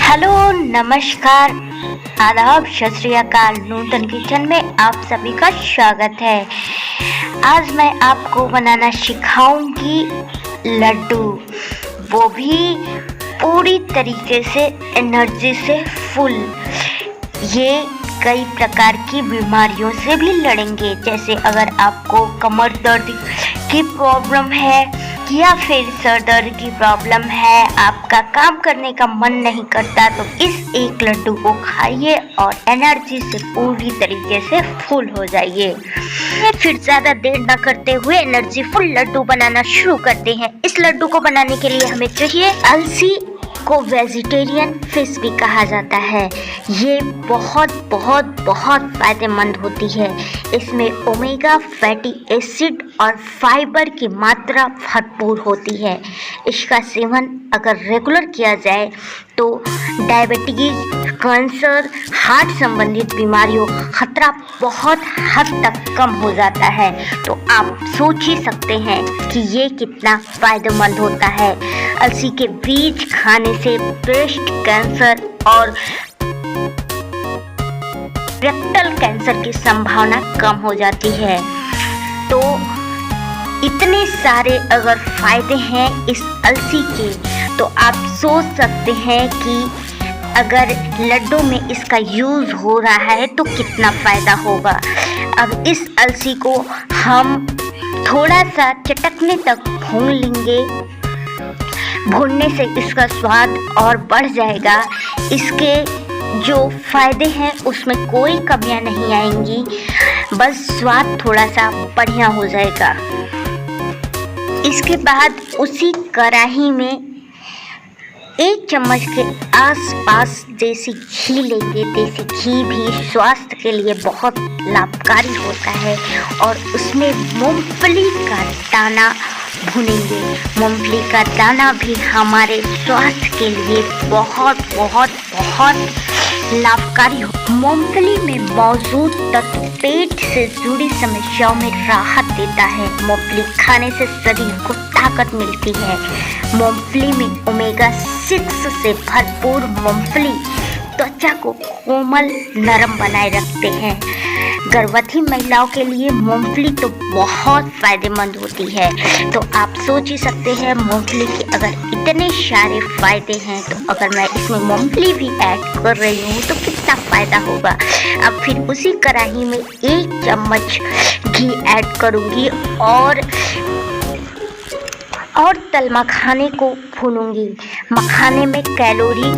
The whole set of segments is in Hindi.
हेलो, नमस्कार, आदाब, सत श्री अकाल। नूतन किचन में आप सभी का स्वागत है। आज मैं आपको बनाना सिखाऊंगी लड्डू, वो भी पूरी तरीके से एनर्जी से फुल। ये कई प्रकार की बीमारियों से भी लड़ेंगे, जैसे अगर आपको कमर दर्द की प्रॉब्लम है या फिर सर दर्द की प्रॉब्लम है, आपका काम करने का मन नहीं करता, तो इस एक लड्डू को खाइए और एनर्जी से पूरी तरीके से फुल हो जाइए। फिर ज़्यादा देर न करते हुए एनर्जी फुल लड्डू बनाना शुरू करते हैं। इस लड्डू को बनाने के लिए हमें चाहिए अलसी, को वेजिटेरियन फिश भी कहा जाता है। ये बहुत बहुत बहुत फायदेमंद होती है। इसमें ओमेगा फैटी एसिड और फाइबर की मात्रा भरपूर होती है। इसका सेवन अगर रेगुलर किया जाए तो डायबिटीज, कैंसर, हार्ट संबंधित बीमारियों का खतरा बहुत हद तक कम हो जाता है। तो आप सोच ही सकते हैं कि ये कितना फायदेमंद होता है। अलसी के बीज खाने से ब्रेस्ट कैंसर और रेक्टल कैंसर की संभावना कम हो जाती है। तो इतने सारे अगर फायदे हैं इस अलसी के, तो आप सोच सकते हैं कि अगर लड्डू में इसका यूज़ हो रहा है तो कितना फ़ायदा होगा। अब इस अलसी को हम थोड़ा सा चटकने तक भून लेंगे। भूनने से इसका स्वाद और बढ़ जाएगा। इसके जो फायदे हैं उसमें कोई कमियां नहीं आएंगी, बस स्वाद थोड़ा सा बढ़िया हो जाएगा। इसके बाद उसी कढ़ाई में 1 चम्मच के आसपास देसी घी लेंगे। देसी घी भी स्वास्थ्य के लिए बहुत लाभकारी होता है और उसमें मूंगफली का दाना भुनेंगे। मूंगफली का दाना भी हमारे स्वास्थ्य के लिए बहुत बहुत बहुत लाभकारी हो। मूंगफली में मौजूद तत्व पेट से जुड़ी समस्याओं में राहत देता है। मूंगफली खाने से शरीर को ताकत मिलती है। मूंगफली में ओमेगा 6 से भरपूर मूंगफली त्वचा को कोमल नरम बनाए रखते हैं। गर्भवती महिलाओं के लिए मूंगफली तो बहुत फायदेमंद होती है। तो आप सोच ही सकते हैं मूंगफली के अगर इतने सारे फायदे हैं, तो अगर मैं इसमें मूंगफली भी ऐड कर रही हूँ तो कितना फ़ायदा होगा। अब फिर उसी कढ़ाई में 1 चम्मच घी ऐड करूँगी और तल मखाने को भूनूंगी। मखाने में कैलोरी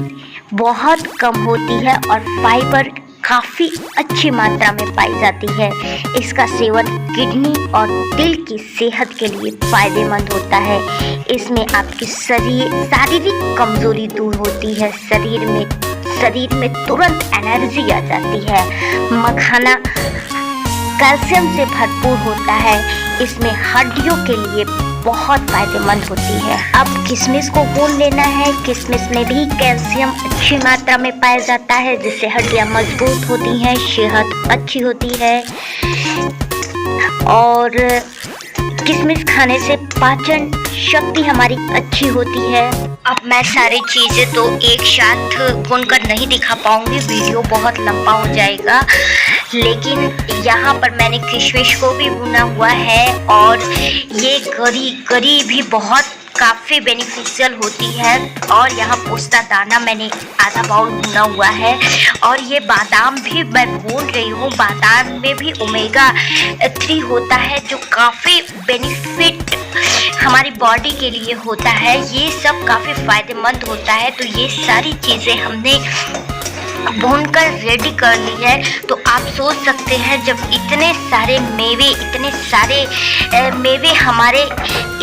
बहुत कम होती है और फाइबर काफ़ी अच्छी मात्रा में पाई जाती है। इसका सेवन किडनी और दिल की सेहत के लिए फायदेमंद होता है। इसमें आपकी शारीरिक कमजोरी दूर होती है। शरीर में तुरंत एनर्जी आ जाती है। मखाना कैल्शियम से भरपूर होता है। इसमें हड्डियों के लिए बहुत फायदेमंद होती है। अब किशमिश को भून लेना है। किशमिश में भी कैल्शियम अच्छी मात्रा में पाया जाता है, जिससे हड्डियां मजबूत होती हैं, सेहत अच्छी होती है। और किशमिश खाने से पाचन शक्ति हमारी अच्छी होती है। अब मैं सारी चीज़ें तो एक साथ भूनकर नहीं दिखा पाऊंगी, वीडियो बहुत लंबा हो जाएगा, लेकिन यहाँ पर मैंने किशमिश को भी भुना हुआ है और ये गरी भी बहुत काफ़ी बेनिफिशियल होती है। और यहाँ पोस्ता दाना मैंने आधा बाउल भुना हुआ है और ये बादाम भी मैं भून रही हूँ। बादाम में भी ओमेगा 3 होता है, जो काफ़ी बेनिफिट हमारी बॉडी के लिए होता है। ये सब काफ़ी फायदेमंद होता है। तो ये सारी चीज़ें हमने भूनकर रेडी कर ली है। तो आप सोच सकते हैं जब इतने सारे मेवे हमारे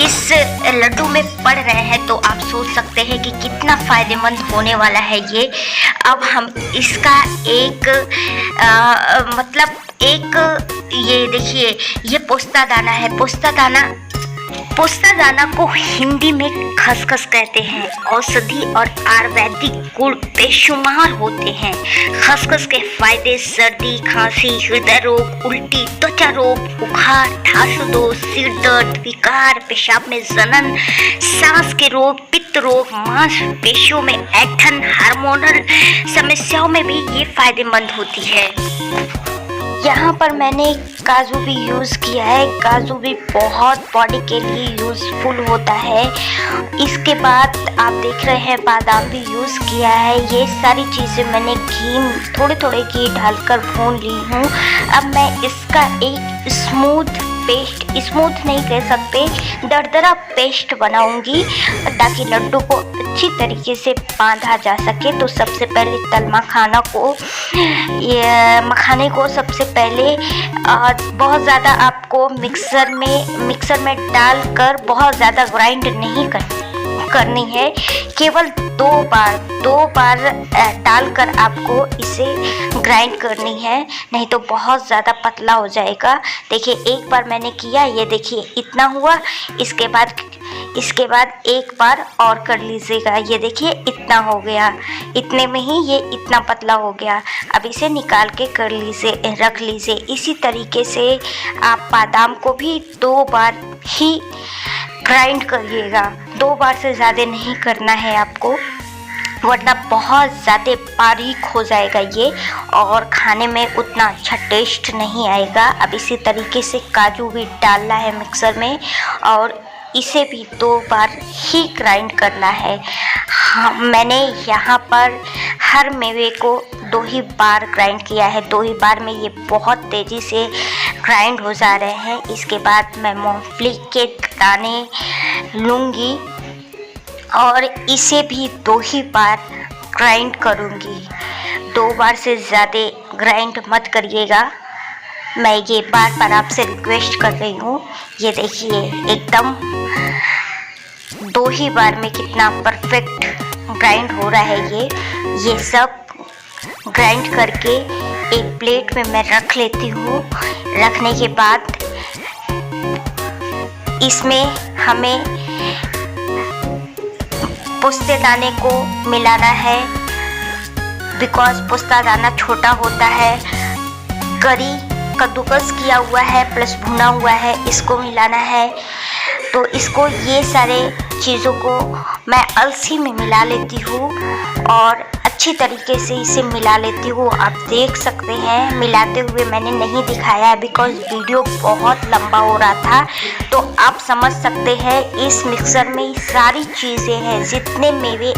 इस लड्डू में पड़ रहे हैं, तो आप सोच सकते हैं कि कितना फ़ायदेमंद होने वाला है ये। अब हम इसका ये देखिए, ये पोस्ता दाना है। पोस्ता दाना पोस्ता दाना को हिंदी में खसखस कहते हैं। औषधि और आयुर्वेदिक गुण बेशुमार होते हैं। खसखस के फायदे सर्दी, खांसी, हृदय रोग, उल्टी, त्वचा रोग, बुखार, ठासुदोष, सिर दर्द, विकार, पेशाब में जलन, सांस के रोग, पित्त रोग, मांसपेशियों में ऐंठन, हार्मोनल समस्याओं में भी ये फायदेमंद होती है। यहाँ पर मैंने काजू भी यूज़ किया है। काजू भी बहुत बॉडी के लिए यूज़फुल होता है। इसके बाद आप देख रहे हैं बादाम भी यूज़ किया है। ये सारी चीज़ें मैंने घी, थोड़े थोड़े घी डालकर भून ली हूँ। अब मैं इसका एक स्मूथ नहीं कह सकते, दरदरा पेस्ट बनाऊंगी ताकि लड्डू को अच्छी तरीके से बांधा जा सके। तो सबसे पहले मखाने को सबसे पहले बहुत ज़्यादा आपको मिक्सर में डालकर बहुत ज़्यादा ग्राइंड नहीं करनी है। केवल दो बार डालकर आपको इसे ग्राइंड करनी है, नहीं तो बहुत ज़्यादा पतला हो जाएगा। देखिए एक बार मैंने किया, ये देखिए इतना हुआ। इसके बाद एक बार और कर लीजिएगा। ये देखिए इतना हो गया, इतने में ही ये इतना पतला हो गया। अब इसे निकाल के रख लीजिए। इसी तरीके से आप बादाम को भी 2 बार ही ग्राइंड करिएगा। 2 बार से ज़्यादा नहीं करना है आपको, वरना बहुत ज़्यादा बारीक हो जाएगा ये और खाने में उतना अच्छा टेस्ट नहीं आएगा। अब इसी तरीके से काजू भी डालना है मिक्सर में और इसे भी 2 बार ही ग्राइंड करना है। हाँ, मैंने यहाँ पर हर मेवे को 2 ही बार ग्राइंड किया है। 2 ही बार में ये बहुत तेज़ी से ग्राइंड हो जा रहे हैं। इसके बाद मैं मूंगफली के दाने लूँगी और इसे भी 2 ही बार ग्राइंड करूँगी। 2 बार से ज़्यादा ग्राइंड मत करिएगा, मैं ये बार आपसे रिक्वेस्ट कर रही हूँ। ये देखिए एकदम 2 ही बार में कितना परफेक्ट ग्राइंड हो रहा है। ये सब ग्राइंड करके एक प्लेट में मैं रख लेती हूँ। रखने के बाद इसमें हमें पोस्ते दाने को मिलाना है, बिकॉज पोस्ता दाना छोटा होता है। कद्दूकस किया हुआ है प्लस भुना हुआ है, इसको मिलाना है। तो इसको ये सारे चीज़ों को मैं अलसी में मिला लेती हूँ और अच्छी तरीके से इसे मिला लेती हूँ। आप देख सकते हैं मिलाते हुए मैंने नहीं दिखाया है बिकॉज वीडियो बहुत लंबा हो रहा था। तो आप समझ सकते हैं इस मिक्सर में सारी चीज़ें हैं, जितने मेवे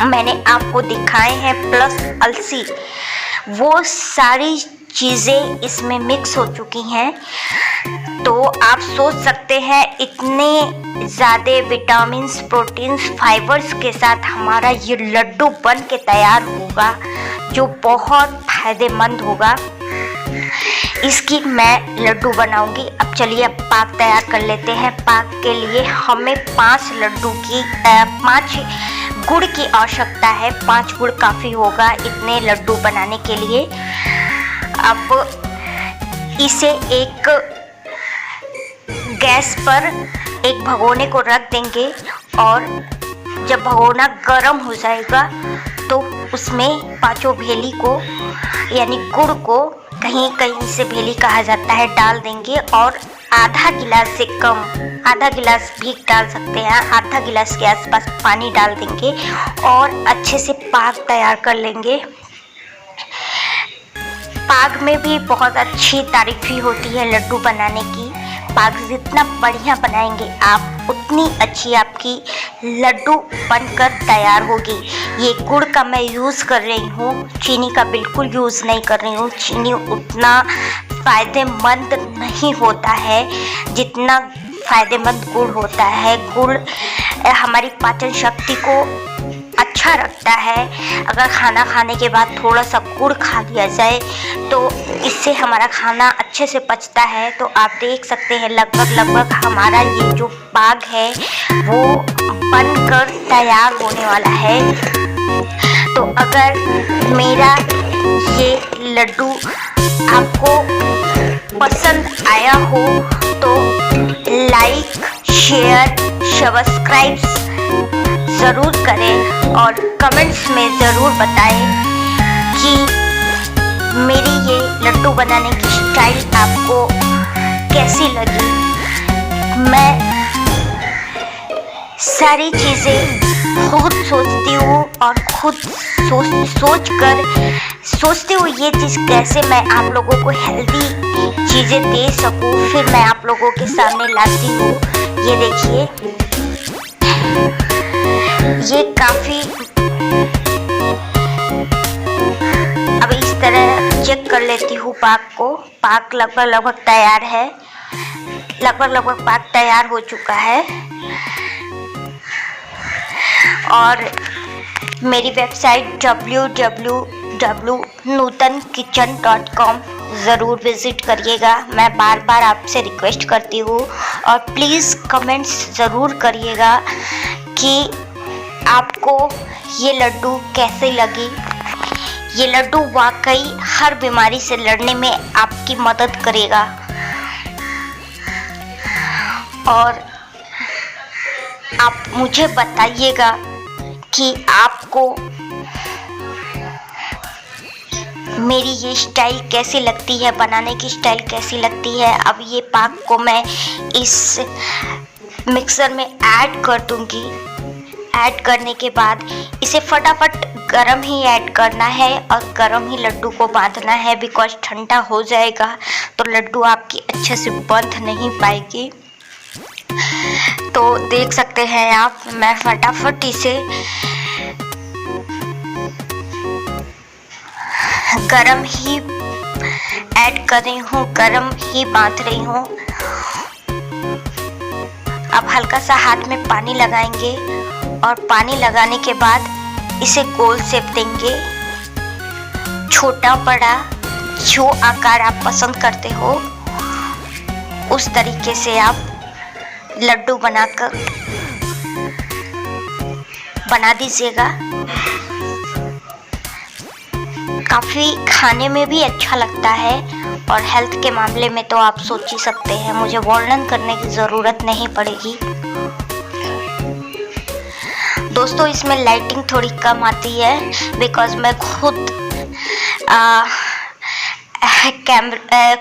मैंने आपको दिखाए हैं प्लस अलसी, वो सारी चीज़ें इसमें मिक्स हो चुकी हैं। तो आप सोच सकते हैं इतने ज़्यादा विटामिन्स, प्रोटीन्स, फाइबर्स के साथ हमारा ये लड्डू बन के तैयार होगा जो बहुत फायदेमंद होगा। इसकी मैं लड्डू बनाऊंगी। अब चलिए पाक तैयार कर लेते हैं। पाक के लिए हमें 5 गुड़ की आवश्यकता है। 5 गुड़ काफ़ी होगा इतने लड्डू बनाने के लिए। अब इसे एक गैस पर एक भगोने को रख देंगे और जब भगोना गर्म हो जाएगा तो उसमें 5 भेली को यानी गुड़ को, कहीं कहीं से भेली कहा जाता है, डाल देंगे और आधा गिलास से कम, आधा गिलास भी डाल सकते हैं, आधा गिलास के आसपास पानी डाल देंगे और अच्छे से पाक तैयार कर लेंगे। पाक में भी बहुत अच्छी तारीफ़ी होती है लड्डू बनाने की। पाक जितना बढ़िया बनाएंगे आप, उतनी अच्छी आपकी लड्डू बनकर तैयार होगी। ये गुड़ का मैं यूज़ कर रही हूँ, चीनी का बिल्कुल यूज़ नहीं कर रही हूँ। चीनी उतना फ़ायदेमंद नहीं होता है जितना फ़ायदेमंद गुड़ होता है। गुड़ हमारी पाचन शक्ति को अच्छा रखता है। अगर खाना खाने के बाद थोड़ा सा गुड़ खा लिया जाए तो इससे हमारा खाना अच्छे से पचता है। तो आप देख सकते हैं लगभग हमारा ये जो पाक है वो बनकर तैयार होने वाला है। तो अगर मेरा ये लड्डू आपको पसंद आया हो तो लाइक, शेयर, सब्सक्राइब ज़रूर करें और कमेंट्स में ज़रूर बताएं कि मेरी ये लड्डू बनाने की स्टाइल आपको कैसी लगी। मैं सारी चीज़ें खुद सोचती हूँ और खुद सोचती हूँ ये चीज़ कैसे मैं आप लोगों को हेल्दी चीज़ें दे सकूँ, फिर मैं आप लोगों के सामने लाती हूँ। ये देखिए, ये काफ़ी अब इस तरह चेक कर लेती हूँ पाक को। पाक लगभग तैयार है, लगभग पाक तैयार हो चुका है। और मेरी वेबसाइट www.nutan-kitchen.com ज़रूर विज़िट करिएगा। मैं बार बार आपसे रिक्वेस्ट करती हूँ और प्लीज़ कमेंट्स ज़रूर करिएगा कि आपको ये लड्डू कैसे लगी। ये लड्डू वाकई हर बीमारी से लड़ने में आपकी मदद करेगा। और आप मुझे बताइएगा कि आपको मेरी ये स्टाइल कैसी लगती है, बनाने की स्टाइल कैसी लगती है। अब ये पाक को मैं इस मिक्सर में ऐड कर दूंगी। ऐड करने के बाद इसे फटाफट गरम ही ऐड करना है और गरम ही लड्डू को बांधना है, बिकॉज ठंडा हो जाएगा तो लड्डू आपकी अच्छे से बंध नहीं पाएगी। तो देख सकते हैं आप, मैं फटाफट इसे गरम ही ऐड कर रही हूँ, गरम ही बांध रही हूँ। अब हल्का सा हाथ में पानी लगाएंगे और पानी लगाने के बाद इसे गोल शेप देंगे। छोटा बड़ा जो आकार आप पसंद करते हो उस तरीके से आप लड्डू बना दीजिएगा। काफ़ी खाने में भी अच्छा लगता है और हेल्थ के मामले में तो आप सोच ही सकते हैं, मुझे वर्णन करने की ज़रूरत नहीं पड़ेगी। दोस्तों, इसमें लाइटिंग थोड़ी कम आती है बिकॉज़ मैं खुद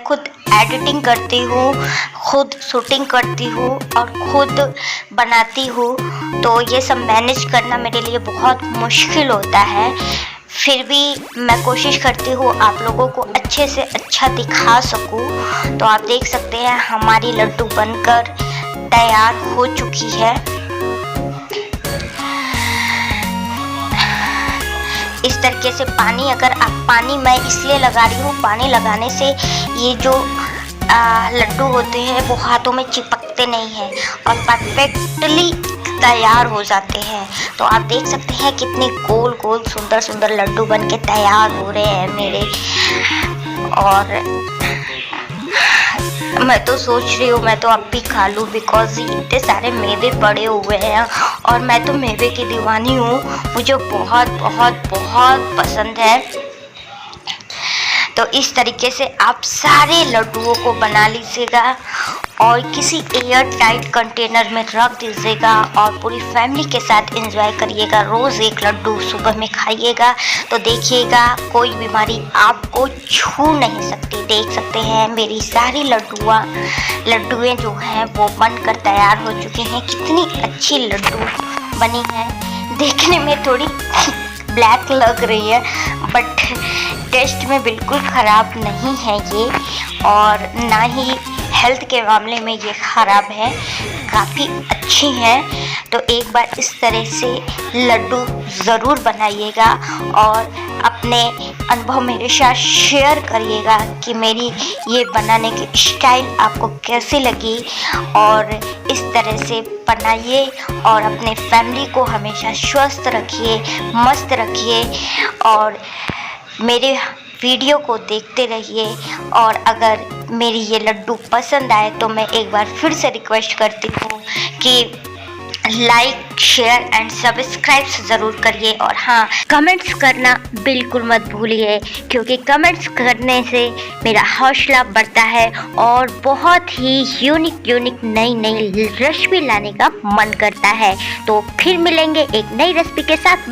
खुद एडिटिंग करती हूँ, खुद शूटिंग करती हूँ और खुद बनाती हूँ, तो ये सब मैनेज करना मेरे लिए बहुत मुश्किल होता है। फिर भी मैं कोशिश करती हूँ आप लोगों को अच्छे से अच्छा दिखा सकूँ। तो आप देख सकते हैं हमारी लड्डू बनकर तैयार हो चुकी है। इस तरीके से पानी मैं इसलिए लगा रही हूँ, पानी लगाने से ये जो लड्डू होते हैं वो हाथों में चिपकते नहीं हैं और परफेक्टली तैयार हो जाते हैं। तो आप देख सकते हैं कितने गोल गोल सुंदर सुंदर लड्डू बन के तैयार हो रहे हैं मेरे। और मैं तो सोच रही हूँ मैं तो अब भी खा लूँ, बिकॉज इतने सारे मेवे पड़े हुए हैं और मैं तो मेवे की दीवानी हूँ, मुझे बहुत बहुत बहुत पसंद है। तो इस तरीके से आप सारे लड्डुओं को बना लीजिएगा और किसी एयर टाइट कंटेनर में रख दीजिएगा और पूरी फैमिली के साथ एंजॉय करिएगा। रोज़ एक लड्डू सुबह में खाइएगा तो देखिएगा कोई बीमारी आपको छू नहीं सकती। देख सकते हैं मेरी सारी लड्डुएं जो हैं वो बनकर तैयार हो चुकी हैं। कितनी अच्छी लड्डू बनी है, देखने में थोड़ी ब्लैक लग रही है बट टेस्ट में बिल्कुल ख़राब नहीं है ये, और ना ही हेल्थ के मामले में ये ख़राब है, काफ़ी अच्छी है। तो एक बार इस तरह से लड्डू ज़रूर बनाइएगा और अपने अनुभव मेरे साथ शेयर करिएगा कि मेरी ये बनाने की स्टाइल आपको कैसी लगी। और इस तरह से बनाइए और अपने फैमिली को हमेशा स्वस्थ रखिए, मस्त रखिए और मेरे वीडियो को देखते रहिए। और अगर मेरी ये लड्डू पसंद आए तो मैं एक बार फिर से रिक्वेस्ट करती हूँ कि लाइक शेयर एंड सब्सक्राइब ज़रूर करिए। और हाँ, कमेंट्स करना बिल्कुल मत भूलिए, क्योंकि कमेंट्स करने से मेरा हौसला बढ़ता है और बहुत ही यूनिक नई नई रेसिपी लाने का मन करता है। तो फिर मिलेंगे एक नई रेसिपी के साथ।